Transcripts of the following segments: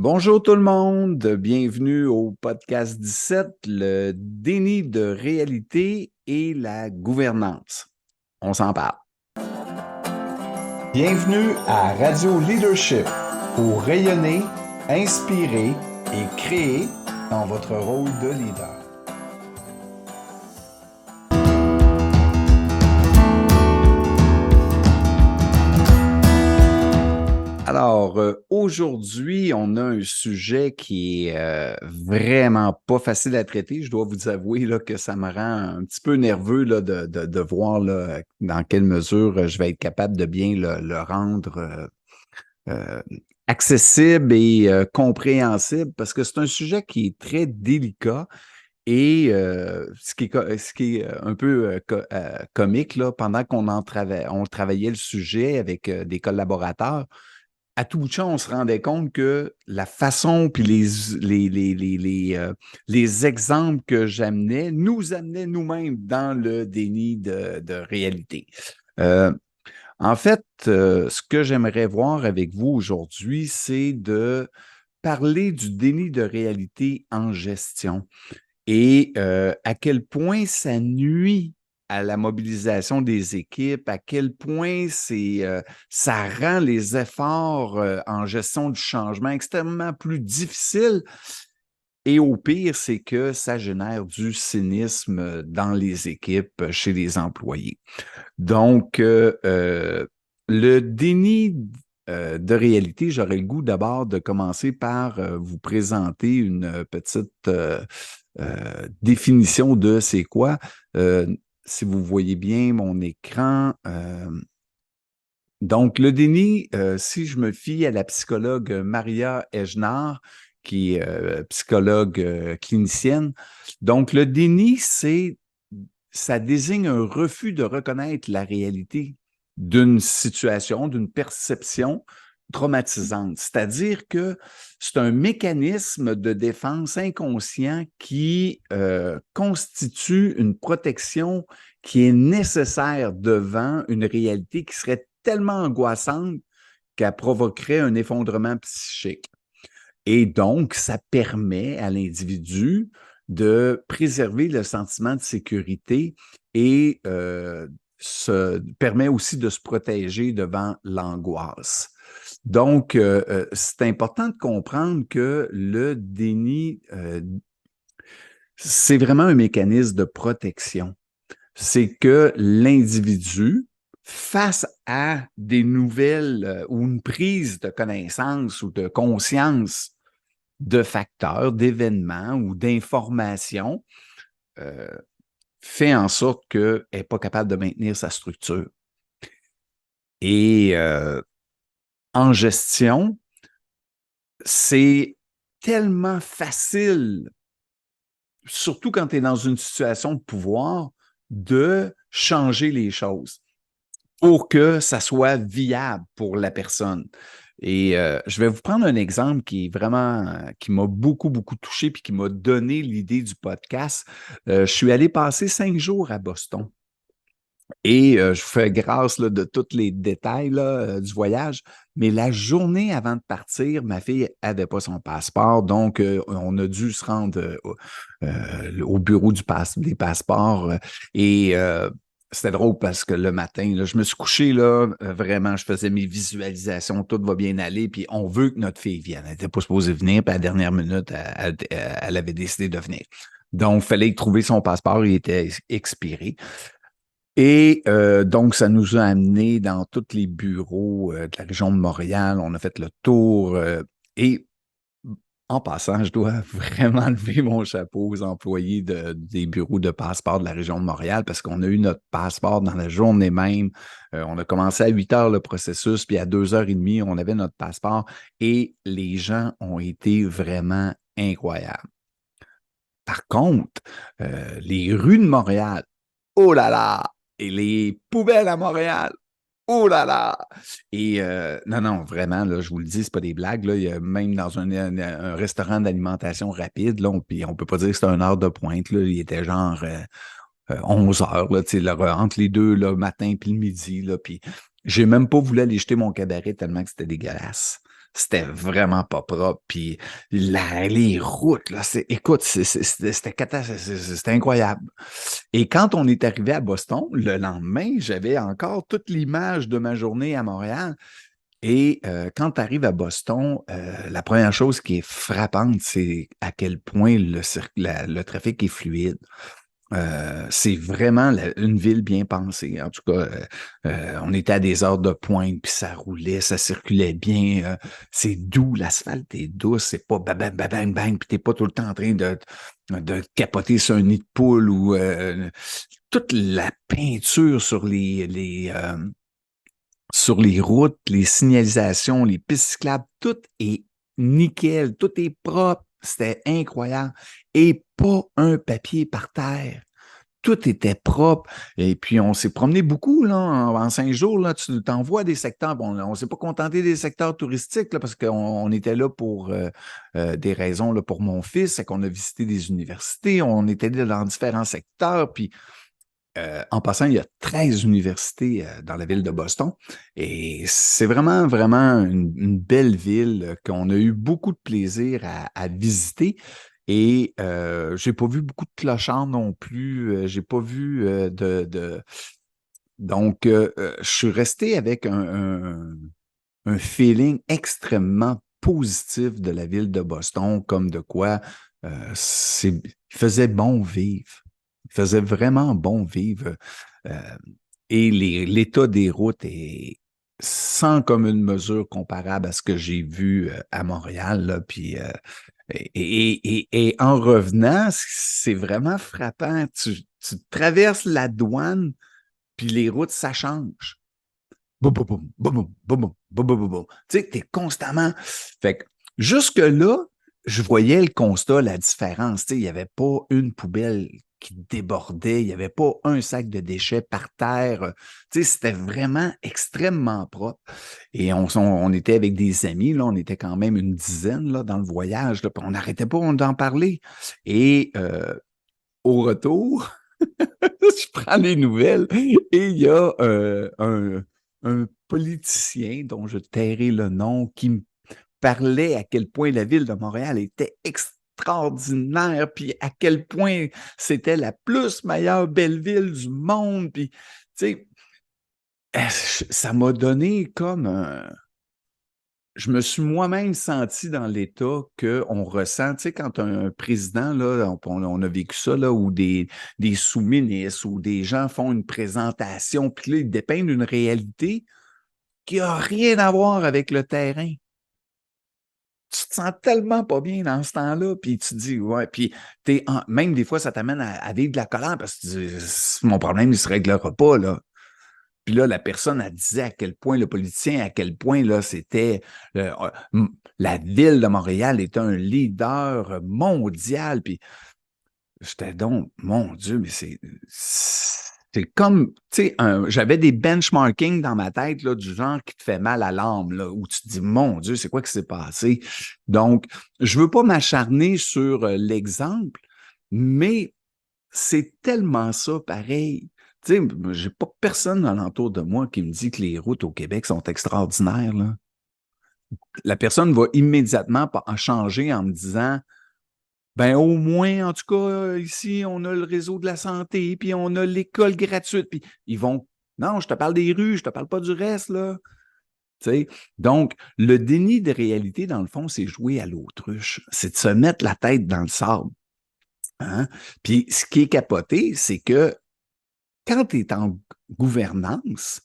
Bonjour tout le monde, bienvenue au podcast 17, le déni de réalité et la gouvernance. On s'en parle. Bienvenue à Radio Leadership pour rayonner, inspirer et créer dans votre rôle de leader. Alors, aujourd'hui, on a un sujet qui est vraiment pas facile à traiter. Je dois vous avouer là, que ça me rend un petit peu nerveux là, de voir là, dans quelle mesure je vais être capable de bien le rendre euh, accessible et compréhensible parce que c'est un sujet qui est très délicat et ce qui est un peu comique, là, pendant on travaillait le sujet avec des collaborateurs, à tout bout de champ, on se rendait compte que la façon puis les exemples que j'amenais nous amenaient nous-mêmes dans le déni de réalité. Euh, En fait, ce que j'aimerais voir avec vous aujourd'hui, c'est de parler du déni de réalité en gestion et à quel point ça nuit à la mobilisation des équipes, à quel point ça rend les efforts en gestion du changement extrêmement plus difficiles. Et au pire, c'est que ça génère du cynisme dans les équipes, chez les employés. Donc, le déni de réalité, j'aurais le goût d'abord de commencer par vous présenter une petite définition de c'est quoi. Euh, Si vous voyez bien mon écran. Donc, le déni, si je me fie à la psychologue Maria Ejnar, qui est psychologue clinicienne, donc le déni, ça désigne un refus de reconnaître la réalité d'une situation, d'une perception traumatisante. C'est-à-dire que c'est un mécanisme de défense inconscient qui constitue une protection qui est nécessaire devant une réalité qui serait tellement angoissante qu'elle provoquerait un effondrement psychique. Et donc, ça permet à l'individu de préserver le sentiment de sécurité et permet aussi de se protéger devant l'angoisse. Donc, c'est important de comprendre que le déni, c'est vraiment un mécanisme de protection. C'est que l'individu, face à des nouvelles ou une prise de connaissance ou de conscience de facteurs, d'événements ou d'informations, euh, fait en sorte qu'elle n'est pas capable de maintenir sa structure. Et en gestion, c'est tellement facile, surtout quand tu es dans une situation de pouvoir, de changer les choses pour que ça soit viable pour la personne. Et je vais vous prendre un exemple qui est vraiment, qui m'a beaucoup, beaucoup touché puis qui m'a donné l'idée du podcast. Je suis allé passer 5 jours à Boston. Et je fais grâce là, de tous les détails là, du voyage. Mais la journée avant de partir, ma fille n'avait pas son passeport. Donc, on a dû se rendre au bureau des passeports. Et c'était drôle parce que le matin, là, je me suis couché, là, vraiment, je faisais mes visualisations, tout va bien aller. Puis, on veut que notre fille vienne. Elle n'était pas supposée venir. Puis, à la dernière minute, elle avait décidé de venir. Donc, il fallait trouver son passeport. Il était expiré. Et donc, ça nous a amenés dans tous les bureaux de la région de Montréal. On a fait le tour. Et en passant, je dois vraiment lever mon chapeau aux employés des bureaux de passeport de la région de Montréal parce qu'on a eu notre passeport dans la journée même. On a commencé à 8 heures le processus, puis à 2h30, on avait notre passeport et les gens ont été vraiment incroyables. Par contre, les rues de Montréal, oh là là! Et les poubelles à Montréal, oh là là! Et non, non, vraiment, là, je vous le dis, c'est pas des blagues. Là, il y a même dans un restaurant d'alimentation rapide, là, puis on peut pas dire que c'était une heure de pointe. Là, il était genre 11 heures, là, là, entre les deux, le matin puis le midi. Là, puis j'ai même pas voulu aller jeter mon cabaret tellement que c'était dégueulasse. c'était vraiment pas propre. Puis les routes, là, écoute, c'était incroyable. Et quand on est arrivé à Boston, le lendemain, j'avais encore toute l'image de ma journée à Montréal. Et quand tu arrives à Boston, la première chose qui est frappante, c'est à quel point le trafic est fluide. C'est vraiment une ville bien pensée. En tout cas, on était à des heures de pointe, puis ça roulait, ça circulait bien. C'est doux, l'asphalte est douce, c'est pas bang, bang, bang, bang, bang, puis t'es pas tout le temps en train de capoter sur un nid de poule ou toute la peinture sur les routes, les signalisations, les pistes cyclables, tout est nickel, tout est propre. C'était incroyable. Et pas un papier par terre. Tout était propre. Et puis, on s'est promené beaucoup là, en 5 jours. Là, tu t'envoies des secteurs. Bon, on ne s'est pas contenté des secteurs touristiques là, parce qu'on était là pour des raisons là, pour mon fils. C'est qu'on a visité des universités. On était dans différents secteurs. Puis, en passant, il y a 13 universités dans la ville de Boston et c'est vraiment, vraiment une belle ville qu'on a eu beaucoup de plaisir à visiter. Et j'ai pas vu beaucoup de clochards non plus. J'ai pas vu Donc, je suis resté avec un feeling extrêmement positif de la ville de Boston, comme de quoi il faisait bon vivre. Il faisait vraiment bon vivre. Euh, et l'état des routes est sans commune mesure comparable à ce que j'ai vu à Montréal. Là, puis, et en revenant, c'est vraiment frappant. Tu traverses la douane, puis les routes, ça change. Boum, boum, boum, boum, boum, boum, boum, boum, boum, boum. Tu sais, t'es constamment. Fait que jusque-là, je voyais le constat, la différence. Tu sais, il n'y avait pas une poubelle qui débordait, il n'y avait pas un sac de déchets par terre. Tu sais, c'était vraiment extrêmement propre. Et on était avec des amis, là, on était quand même une dizaine là, dans le voyage, là, puis on n'arrêtait pas d'en parler. Et au retour, je prends les nouvelles et il y a un politicien dont je tairai le nom qui me parlait à quel point la ville de Montréal était extraordinaire, puis à quel point c'était la plus meilleure belle ville du monde. Puis, tu sais, ça m'a donné comme je me suis moi-même senti dans l'état qu'on ressent, tu sais, quand un président, là, on a vécu ça, là, où des sous-ministres ou des gens font une présentation, puis là, ils dépeignent une réalité qui n'a rien à voir avec le terrain. Tu te sens tellement pas bien dans ce temps-là, puis tu te dis, ouais, puis même des fois, ça t'amène à vivre de la colère parce que tu dis, mon problème, il se réglera pas, là. Puis là, la personne, elle disait à quel point, le politicien, à quel point, là, c'était, la ville de Montréal est un leader mondial. Puis j'étais donc, mon Dieu, mais c'est comme, tu sais, j'avais des benchmarking dans ma tête, là, du genre qui te fait mal à l'âme, là, où tu te dis, mon Dieu, c'est quoi qui s'est passé? Donc, je veux pas m'acharner sur l'exemple, mais c'est tellement ça pareil. Tu sais, j'ai pas personne alentour de moi qui me dit que les routes au Québec sont extraordinaires, là. La personne va immédiatement en changer en me disant, ben au moins, en tout cas, ici, on a le réseau de la santé, puis on a l'école gratuite, puis ils vont, non, je te parle des rues, je te parle pas du reste, là. Tu sais? Donc, le déni de réalité, dans le fond, c'est jouer à l'autruche. C'est de se mettre la tête dans le sable. Hein? Puis, ce qui est capoté, c'est que quand tu es en gouvernance,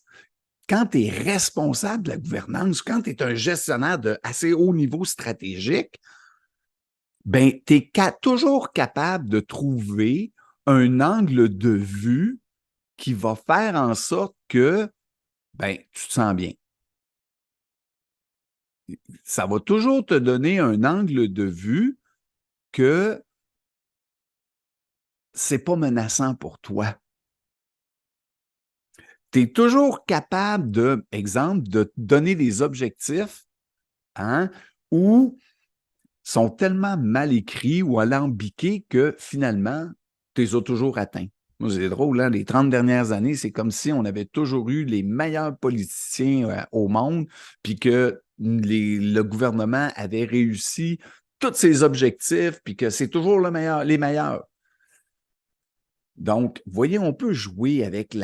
quand tu es responsable de la gouvernance, quand tu es un gestionnaire de assez haut niveau stratégique, ben, tu es toujours capable de trouver un angle de vue qui va faire en sorte que ben, tu te sens bien. Ça va toujours te donner un angle de vue que c'est pas menaçant pour toi. Tu es toujours capable de, exemple, de te donner des objectifs, hein, où sont tellement mal écrits ou alambiqués que finalement, tu les as toujours atteints. Moi, c'est drôle, hein? Les 30 dernières années, c'est comme si on avait toujours eu les meilleurs politiciens au monde, puis que le gouvernement avait réussi tous ses objectifs, puis que c'est toujours les meilleurs. Donc, vous voyez, on peut jouer avec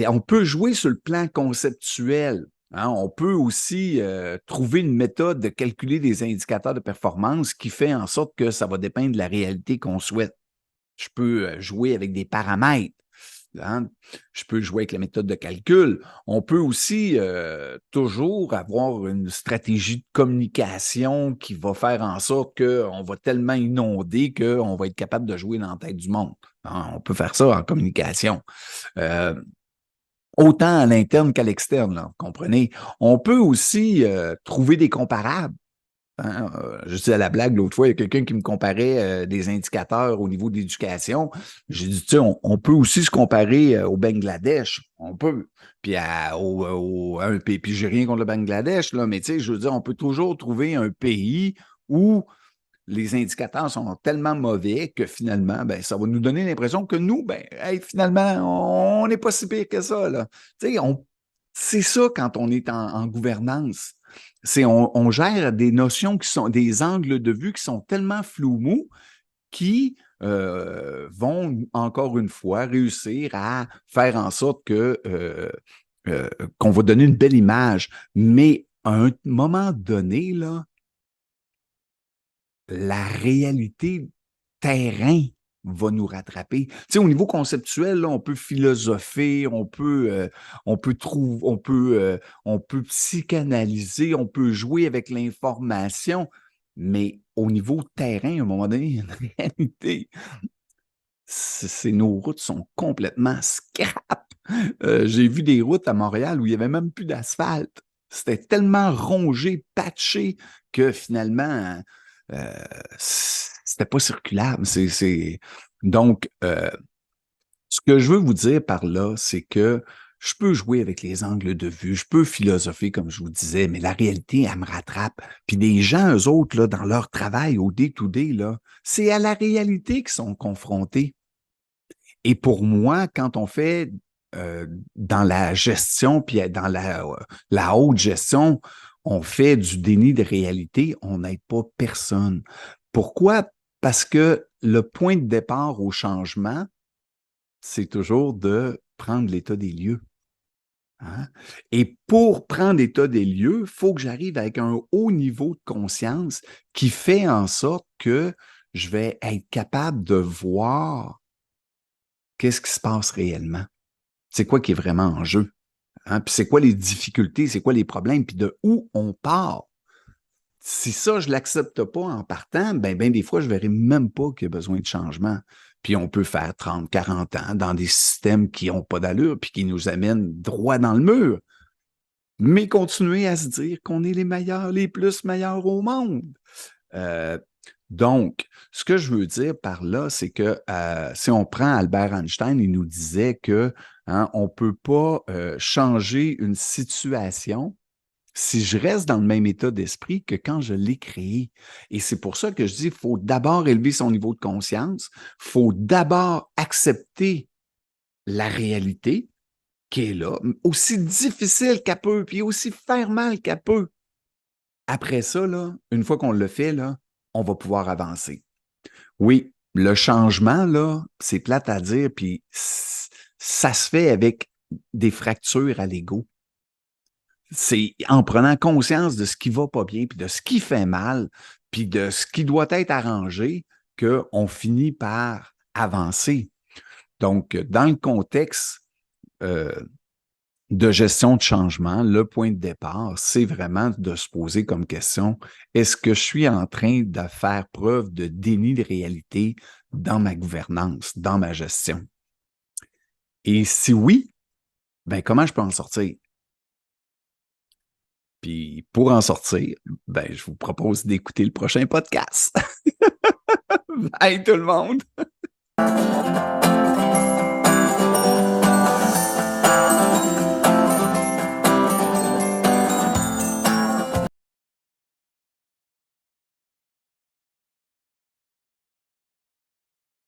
on peut jouer sur le plan conceptuel. Hein? On peut aussi trouver une méthode de calculer des indicateurs de performance qui fait en sorte que ça va dépendre de la réalité qu'on souhaite. Je peux jouer avec des paramètres. Hein? Je peux jouer avec la méthode de calcul. On peut aussi toujours avoir une stratégie de communication qui va faire en sorte qu'on va tellement inonder qu'on va être capable de jouer dans la tête du monde. Hein? On peut faire ça en communication. Autant à l'interne qu'à l'externe, là, vous comprenez? On peut aussi trouver des comparables. Hein? Je dis à la blague, l'autre fois, il y a quelqu'un qui me comparait des indicateurs au niveau de l'éducation. J'ai dit, tu sais, on peut aussi se comparer au Bangladesh. On peut. Puis, puis j'ai rien contre le Bangladesh, là, mais tu sais, je veux dire, on peut toujours trouver un pays où les indicateurs sont tellement mauvais que finalement, ben, ça va nous donner l'impression que nous, ben, hey, finalement, on n'est pas si pire que ça. Là. Tu sais, c'est ça quand on est en gouvernance. On gère des notions qui sont des angles de vue qui sont tellement flous-mous qui vont, encore une fois, réussir à faire en sorte qu'on va donner une belle image. Mais à un moment donné, là, la réalité terrain va nous rattraper. Tu sais, au niveau conceptuel, là, on peut philosopher, on peut psychanalyser, on peut jouer avec l'information, mais au niveau terrain, à un moment donné, il y a une réalité. Nos routes sont complètement scrap. J'ai vu des routes à Montréal où il n'y avait même plus d'asphalte. C'était tellement rongé, patché, que finalement, c'était pas circulable. Donc, ce que je veux vous dire par là, c'est que je peux jouer avec les angles de vue, je peux philosopher, comme je vous disais, mais la réalité, elle me rattrape. Puis les gens, eux autres, là, dans leur travail au day-to-day, là, c'est à la réalité qu'ils sont confrontés. Et pour moi, quand on fait dans la gestion, puis dans la haute gestion, on fait du déni de réalité, on n'aide pas personne. Pourquoi? Parce que le point de départ au changement, c'est toujours de prendre l'état des lieux. Hein? Et pour prendre l'état des lieux, il faut que j'arrive avec un haut niveau de conscience qui fait en sorte que je vais être capable de voir qu'est-ce qui se passe réellement. C'est quoi qui est vraiment en jeu? Hein? Puis c'est quoi les difficultés, c'est quoi les problèmes, puis de où on part? Si ça, je ne l'accepte pas en partant, ben des fois, je ne verrai même pas qu'il y a besoin de changement. Puis on peut faire 30, 40 ans dans des systèmes qui n'ont pas d'allure, puis qui nous amènent droit dans le mur. Mais continuer à se dire qu'on est les meilleurs, les plus meilleurs au monde. Donc, ce que je veux dire par là, c'est que si on prend Albert Einstein, il nous disait que on ne peut pas changer une situation si je reste dans le même état d'esprit que quand je l'ai créé. Et c'est pour ça que je dis qu'il faut d'abord élever son niveau de conscience, il faut d'abord accepter la réalité qui est là, aussi difficile qu'elle peut, puis aussi faire mal qu'elle peut. Après ça, là, une fois qu'on le fait, là, on va pouvoir avancer. Oui, le changement, là, c'est plate à dire, puis ça se fait avec des fractures à l'ego. C'est en prenant conscience de ce qui va pas bien, puis de ce qui fait mal, puis de ce qui doit être arrangé, qu'on finit par avancer. Donc, dans le contexte de gestion de changement, le point de départ, c'est vraiment de se poser comme question, est-ce que je suis en train de faire preuve de déni de réalité dans ma gouvernance, dans ma gestion? Et si oui, ben comment je peux en sortir? Puis pour en sortir, ben je vous propose d'écouter le prochain podcast. Bye tout le monde!